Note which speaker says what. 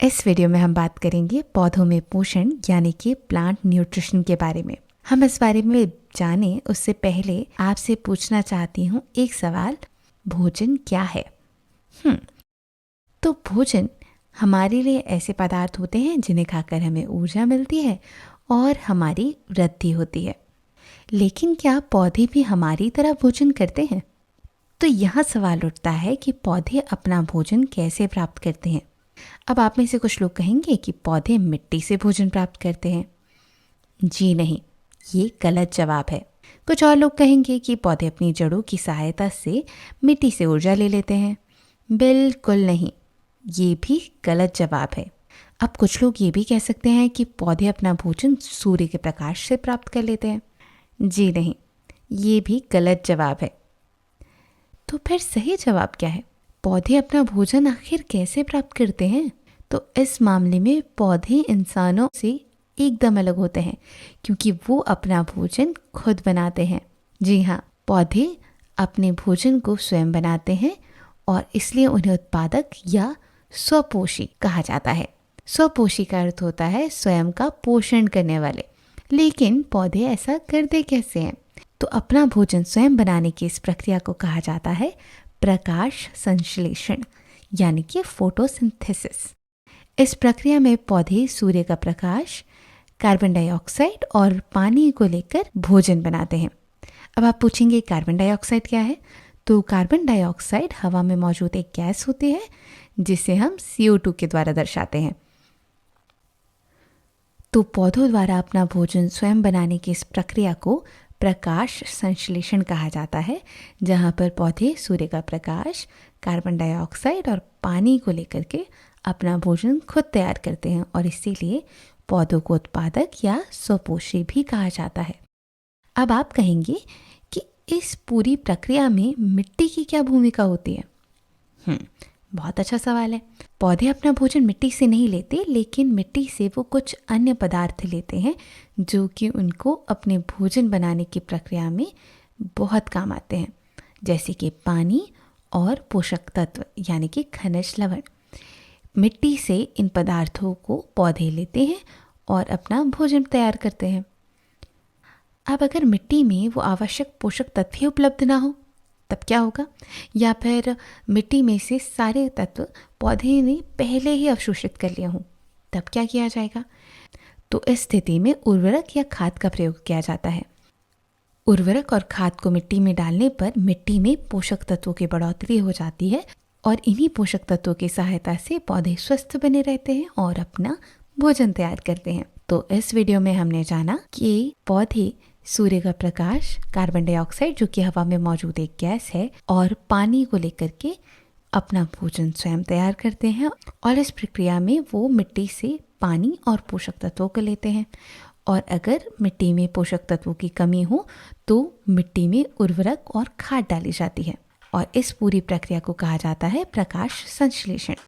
Speaker 1: इस वीडियो में हम बात करेंगे पौधों में पोषण यानी कि प्लांट न्यूट्रिशन के बारे में। हम इस बारे में जाने उससे पहले आपसे पूछना चाहती हूँ एक सवाल, भोजन क्या है? तो भोजन हमारे लिए ऐसे पदार्थ होते हैं जिन्हें खाकर हमें ऊर्जा मिलती है और हमारी वृद्धि होती है। लेकिन क्या पौधे भी हमारी तरह भोजन करते हैं? तो यहाँ सवाल उठता है कि पौधे अपना भोजन कैसे प्राप्त करते हैं। अब आप में से कुछ लोग कहेंगे कि पौधे मिट्टी से भोजन प्राप्त करते हैं। जी नहीं, ये गलत जवाब है। कुछ और लोग कहेंगे कि पौधे अपनी जड़ों की सहायता से मिट्टी से ऊर्जा ले लेते हैं। बिल्कुल नहीं, ये भी गलत जवाब है। अब कुछ लोग ये भी कह सकते हैं कि पौधे अपना भोजन सूर्य के प्रकाश से प्राप्त कर लेते हैं। जी नहीं, ये भी गलत जवाब है। तो फिर सही जवाब क्या है? पौधे अपना भोजन आखिर कैसे प्राप्त करते हैं? तो इस मामले में पौधे इंसानों से एकदम अलग होते हैं, क्योंकि वो अपना भोजन खुद बनाते हैं। जी हाँ, पौधे अपने भोजन को स्वयं बनाते हैं और इसलिए उन्हें उत्पादक या स्वपोषी कहा जाता है। स्वपोषी का अर्थ होता है स्वयं का पोषण करने वाले। लेकिन पौधे ऐसा करते कैसे हैं? तो अपना भोजन स्वयं बनाने की इस प्रक्रिया को कहा जाता है प्रकाश संश्लेषण यानी कि फोटोसिंथेसिस। इस प्रक्रिया में पौधे सूर्य का प्रकाश, कार्बन डाइऑक्साइड और पानी को लेकर भोजन बनाते हैं। अब आप पूछेंगे कार्बन डाइऑक्साइड क्या है? तो कार्बन डाइऑक्साइड हवा में मौजूद एक गैस होती है जिसे हम CO2 के द्वारा दर्शाते हैं। तो पौधों द्वारा अपना भोजन स्वयं बनाने की इस प्रक्रिया को प्रकाश संश्लेषण कहा जाता है, जहाँ पर पौधे सूर्य का प्रकाश, कार्बन डाइऑक्साइड और पानी को लेकर के अपना भोजन खुद तैयार करते हैं और इसीलिए पौधों को उत्पादक या स्वपोषी भी कहा जाता है। अब आप कहेंगे कि इस पूरी प्रक्रिया में मिट्टी की क्या भूमिका होती है? बहुत अच्छा सवाल है। पौधे अपना भोजन मिट्टी से नहीं लेते, लेकिन मिट्टी से वो कुछ अन्य पदार्थ लेते हैं जो कि उनको अपने भोजन बनाने की प्रक्रिया में बहुत काम आते हैं, जैसे कि पानी और पोषक तत्व यानी कि खनिज लवण। मिट्टी से इन पदार्थों को पौधे लेते हैं और अपना भोजन तैयार करते हैं। अब अगर मिट्टी में वो आवश्यक पोषक तत्व ही उपलब्ध ना हो तब क्या होगा? या फिर मिट्टी में से सारे तत्व पौधे ने पहले ही अवशोषित कर लिया हो, तब क्या किया जाएगा? तो इस स्थिति में उर्वरक या खाद का प्रयोग किया जाता है। उर्वरक और खाद को मिट्टी में डालने पर मिट्टी में पोषक तत्वों की बढ़ोतरी हो जाती है और इन्हीं पोषक तत्वों की सहायता से पौधे स्वस्थ बने रहते हैं और अपना भोजन तैयार करते हैं। तो इस वीडियो में हमने जाना कि पौधे सूर्य का प्रकाश, कार्बन डाइऑक्साइड जो कि हवा में मौजूद एक गैस है, और पानी को लेकर के अपना भोजन स्वयं तैयार करते हैं और इस प्रक्रिया में वो मिट्टी से पानी और पोषक तत्वों को लेते हैं। और अगर मिट्टी में पोषक तत्वों की कमी हो तो मिट्टी में उर्वरक और खाद डाली जाती है और इस पूरी प्रक्रिया को कहा जाता है प्रकाश संश्लेषण।